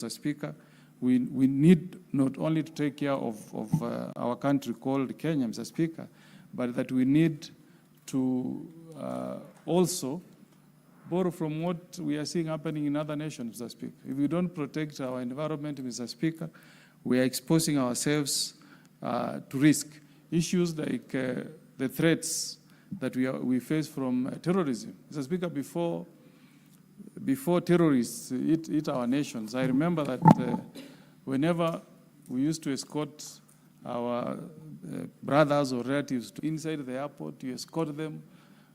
Mr. Speaker, we need not only to take care of our country called Kenya, Mr. Speaker, but that we need to also borrow from what we are seeing happening in other nations, Mr. Speaker. If we don't protect our environment, Mr. Speaker, we are exposing ourselves to risk. Issues like the threats that we face from terrorism. Mr. Speaker, before terrorists hit our nations, I remember that whenever we used to escort our brothers or relatives inside the airport, you escort them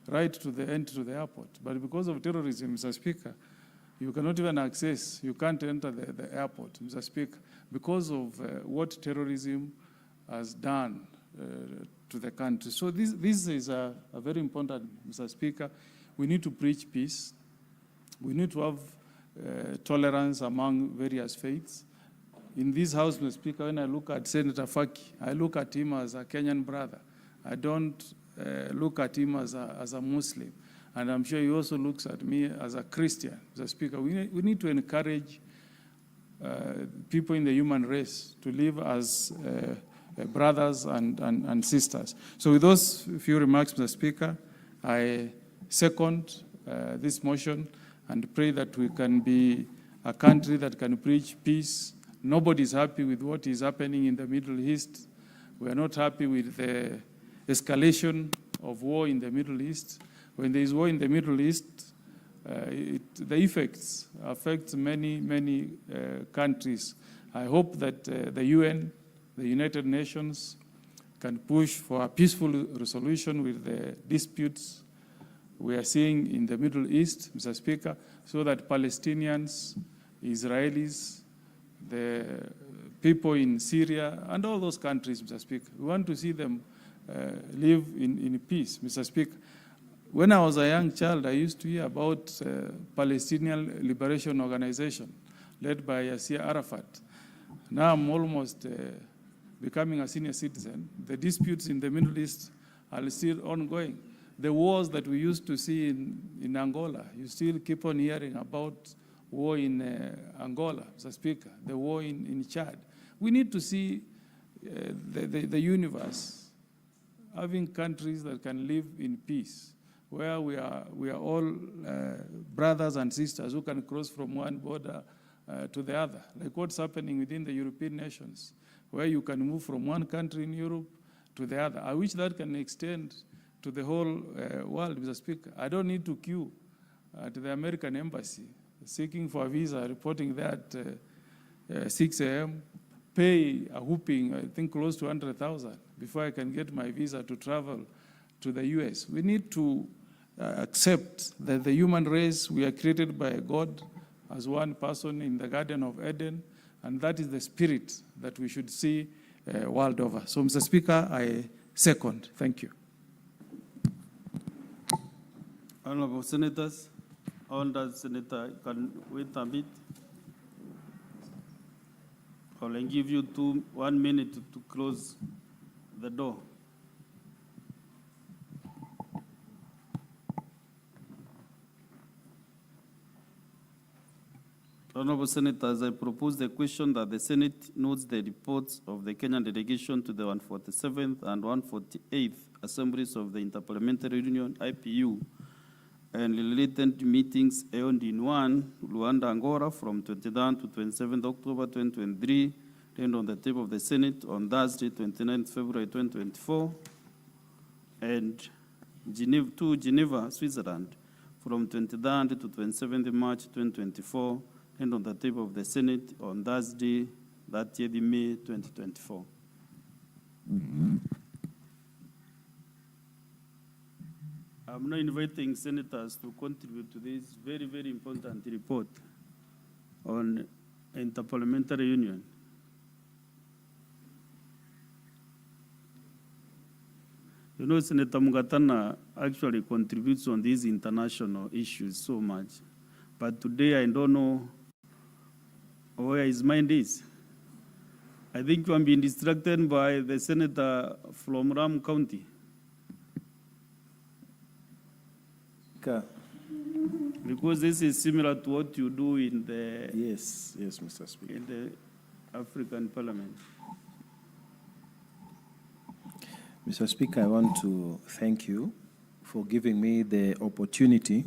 right to the entry to the airport. But because of terrorism, Mr. Speaker, you cannot even access, you can't enter the airport, Mr. Speaker, because of what terrorism has done to the country. So this is a very important, Mr. Speaker. We need to preach peace. We need to have tolerance among various faiths. In this House, Mr. Speaker, when I look at Senator Faki, I look at him as a Kenyan brother. I don't look at him as a Muslim. And I'm sure he also looks at me as a Christian. Mr. Speaker, we need to encourage people in the human race to live as brothers and sisters. So with those few remarks, Mr. Speaker, I second this motion and pray that we can be a country that can preach peace. Nobody is happy with what is happening in the Middle East. We are not happy with the escalation of war in the Middle East. When there is war in the Middle East, the effects affect many countries. I hope that the UN, the United Nations, can push for a peaceful resolution with the disputes we are seeing in the Middle East, Mr. Speaker, so that Palestinians, Israelis, the people in Syria, and all those countries, Mr. Speaker, we want to see them live in peace, Mr. Speaker. When I was a young child, I used to hear about Palestinian Liberation Organization led by Yasser Arafat. Now I'm almost becoming a senior citizen. The disputes in the Middle East are still ongoing. The wars that we used to see in Angola, you still keep on hearing about war in Angola, Mr. Speaker, the war in Chad. We need to see the universe having countries that can live in peace, where we are all brothers and sisters who can cross from one border to the other, like what's happening within the European nations, where you can move from one country in Europe to the other. I wish that can extend to the whole world, Mr. Speaker. I don't need to queue to the American embassy seeking for a visa, reporting there at 6 a.m., pay a whooping, I think close to 100,000 before I can get my visa to travel to the US. We need to accept that the human race, we are created by God as one person in the Garden of Eden, and that is the spirit that we should see world over. So, Mr. Speaker, I second. Thank you. Honorable Senators, Honorable Senator, can wait a bit. I'll give you 1 minute to close the door. Honorable Senators, I propose the question that the Senate notes the reports of the Kenyan delegation to the 147th and 148th Assemblies of the Interparliamentary Union, IPU, and related meetings held in one, Luanda, Angola, from 23rd to 27th October 2023, and on the table of the Senate on Thursday, 29th February 2024, and Geneva, Switzerland, from 23rd to 27th March 2024, and on the table of the Senate on Thursday, 30th May 2024. I'm now inviting senators to contribute to this very important report on Interparliamentary Union. You know, Senator Mugatana actually contributes on these international issues so much. But today, I don't know where his mind is. I think I'm being distracted by the senator from Ram County. Because this is similar to what you do in the Yes, Mr. Speaker. in the African Parliament. Mr. Speaker, I want to thank you for giving me the opportunity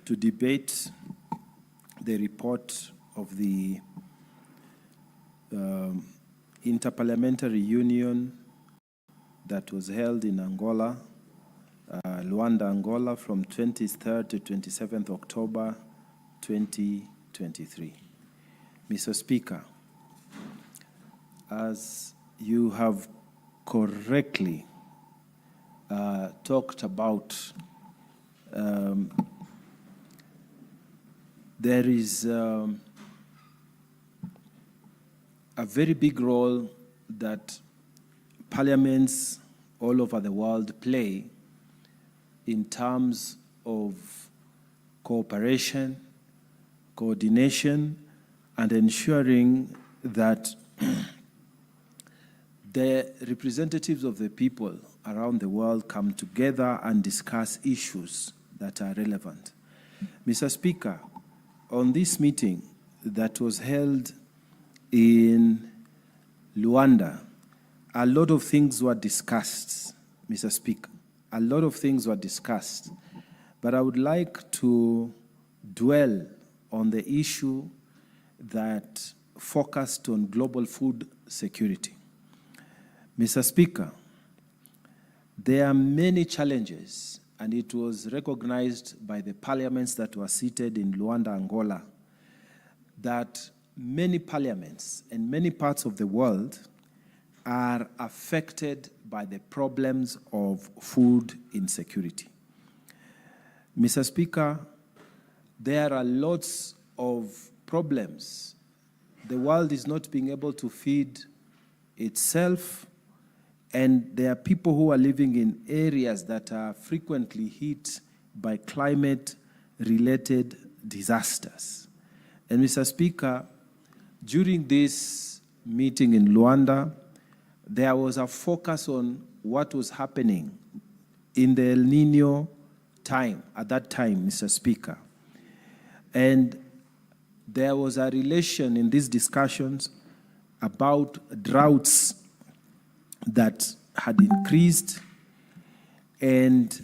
to debate the report of the Interparliamentary Union that was held in Angola, Luanda, Angola, from 23rd to 27th October 2023. Mr. Speaker, as you have correctly talked about, there is a very big role that parliaments all over the world play in terms of cooperation, coordination, and ensuring that the representatives of the people around the world come together and discuss issues that are relevant. Mr. Speaker, on this meeting that was held in Luanda, a lot of things were discussed, Mr. Speaker. A lot of things were discussed, but I would like to dwell on the issue that focused on global food security. Mr. Speaker, there are many challenges, and it was recognized by the parliaments that were seated in Luanda, Angola, that many parliaments in many parts of the world are affected by the problems of food insecurity. Mr. Speaker, there are lots of problems. The world is not being able to feed itself, and there are people who are living in areas that are frequently hit by climate-related disasters. And Mr. Speaker, during this meeting in Luanda, there was a focus on what was happening in the El Nino time, at that time, Mr. Speaker. And there was a relation in these discussions about droughts that had increased. And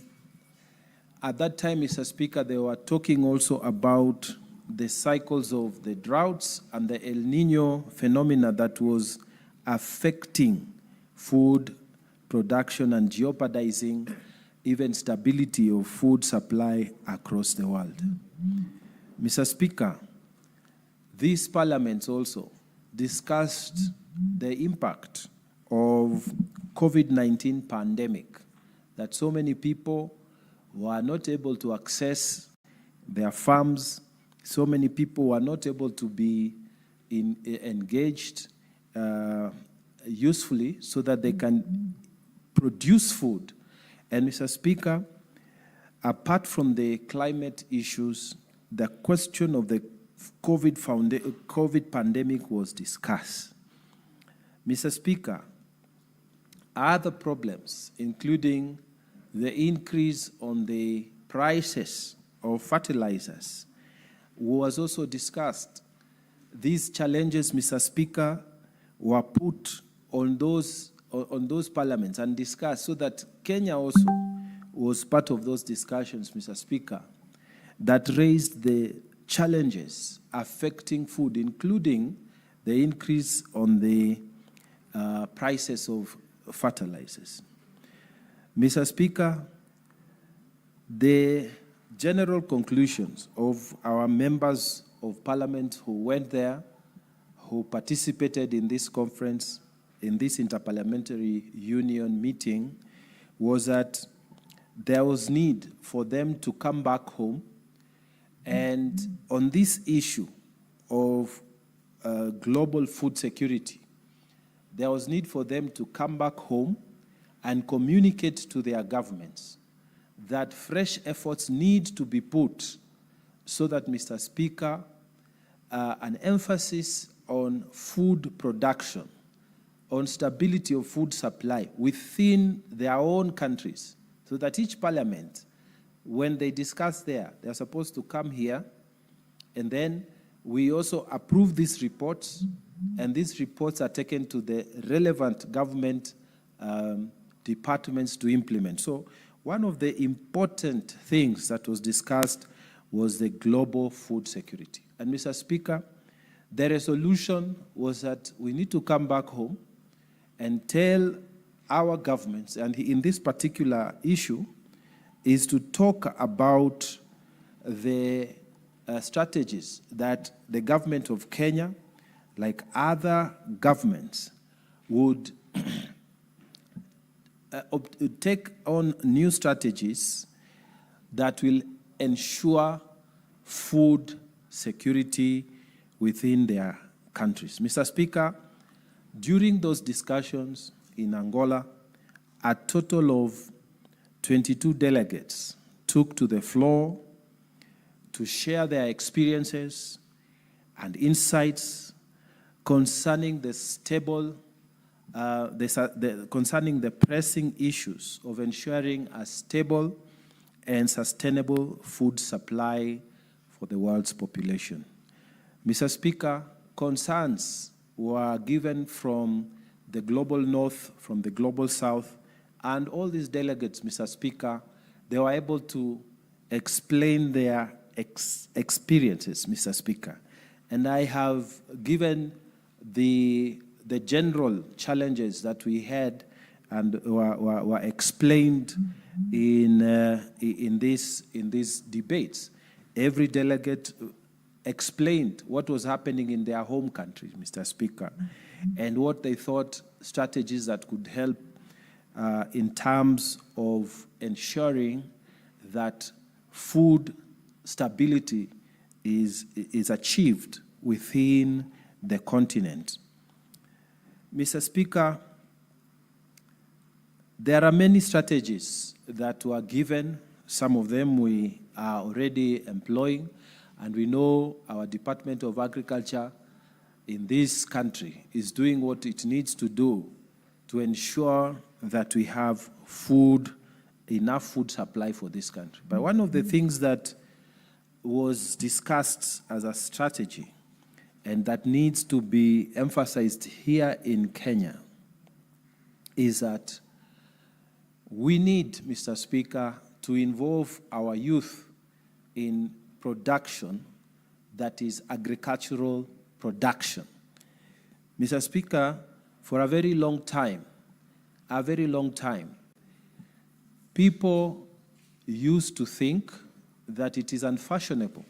at that time, Mr. Speaker, they were talking also about the cycles of the droughts and the El Nino phenomena that was affecting food production and jeopardizing even stability of food supply across the world. Mr. Speaker, these parliaments also discussed the impact of COVID-19 pandemic, that so many people were not able to access their farms, so many people were not able to be engaged usefully so that they can produce food. And Mr. Speaker, apart from the climate issues, the question of the COVID pandemic was discussed. Mr. Speaker, other problems, including the increase on the prices of fertilizers, was also discussed. These challenges, Mr. Speaker, were put on those parliaments and discussed, so that Kenya also was part of those discussions, Mr. Speaker, that raised the challenges affecting food, including the increase on the prices of fertilizers. Mr. Speaker, the general conclusions of our members of parliament who went there, who participated in this conference, in this Interparliamentary Union meeting, was that there was need for them to come back home, and on this issue of global food security, there was need for them to come back home and communicate to their governments that fresh efforts need to be put so that, Mr. Speaker, an emphasis on food production, on stability of food supply within their own countries, so that each parliament when they discuss there, they're supposed to come here, and then we also approve these reports, and these reports are taken to the relevant government departments to implement. So one of the important things that was discussed was the global food security. And Mr. Speaker, the resolution was that we need to come back home and tell our governments, and in this particular issue, is to talk about the strategies that the government of Kenya, like other governments, would take on new strategies that will ensure food security within their countries. Mr. Speaker, during those discussions in Angola, a total of 22 delegates took to the floor to share their experiences and insights concerning the concerning the pressing issues of ensuring a stable and sustainable food supply for the world's population. Mr. Speaker, concerns were given from the global north, from the global south, and all these delegates, Mr. Speaker, they were able to explain their experiences, Mr. Speaker. And I have given the general challenges that we had and were explained in these debates. Every delegate explained what was happening in their home country, Mr. Speaker, and what they thought strategies that could help in terms of ensuring that food stability is achieved within the continent. Mr. Speaker, there are many strategies that were given. Some of them we are already employing, and we know our Department of Agriculture in this country is doing what it needs to do to ensure that we have enough food supply for this country. But one of the things that was discussed as a strategy and that needs to be emphasized here in Kenya is that we need, Mr. Speaker, to involve our youth in production that is agricultural production. Mr. Speaker, for a very long time, people used to think that it is unfashionable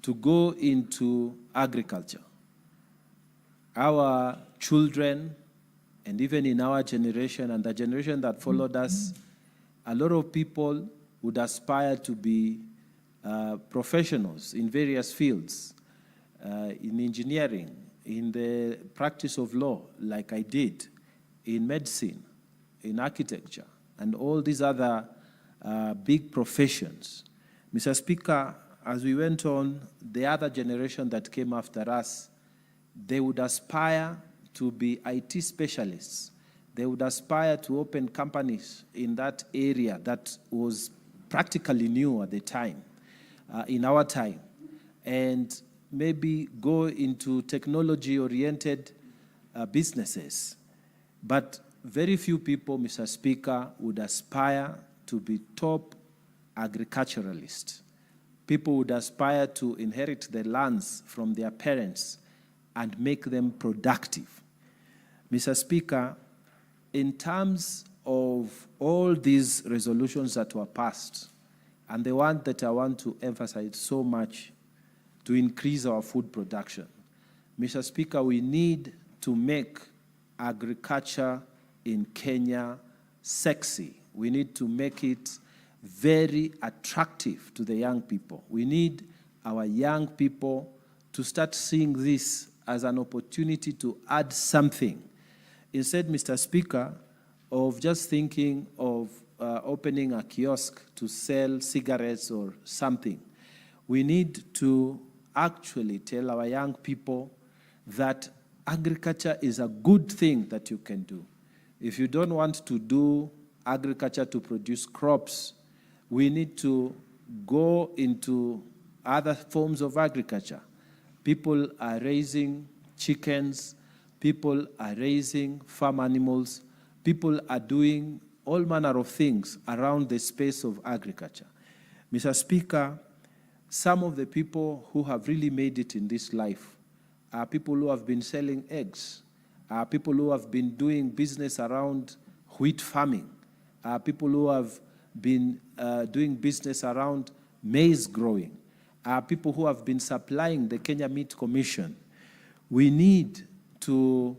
to go into agriculture. Our children, and even in our generation and the generation that followed us, a lot of people would aspire to be professionals in various fields, in engineering, in the practice of law, like I did, in medicine, in architecture, and all these other big professions. Mr. Speaker, as we went on, the other generation that came after us, they would aspire to be IT specialists. They would aspire to open companies in that area that was practically new at the time, in our time, and maybe go into technology-oriented businesses. But very few people, Mr. Speaker, would aspire to be top agriculturalists. People would aspire to inherit the lands from their parents and make them productive. Mr. Speaker, in terms of all these resolutions that were passed, and the one that I want to emphasize so much to increase our food production, Mr. Speaker, we need to make agriculture in Kenya sexy. We need to make it very attractive to the young people. We need our young people to start seeing this as an opportunity to add something. Instead, Mr. Speaker, of just thinking of opening a kiosk to sell cigarettes or something, we need to actually tell our young people that agriculture is a good thing that you can do. If you don't want to do agriculture to produce crops, We need to go into other forms of agriculture. People are raising chickens, people are raising farm animals, people are doing all manner of things around the space of agriculture. Mr. Speaker, some of the people who have really made it in this life are people who have been selling eggs, are people who have been doing business around wheat farming, are people who have been doing business around maize growing, are people who have been supplying the Kenya Meat Commission. We need to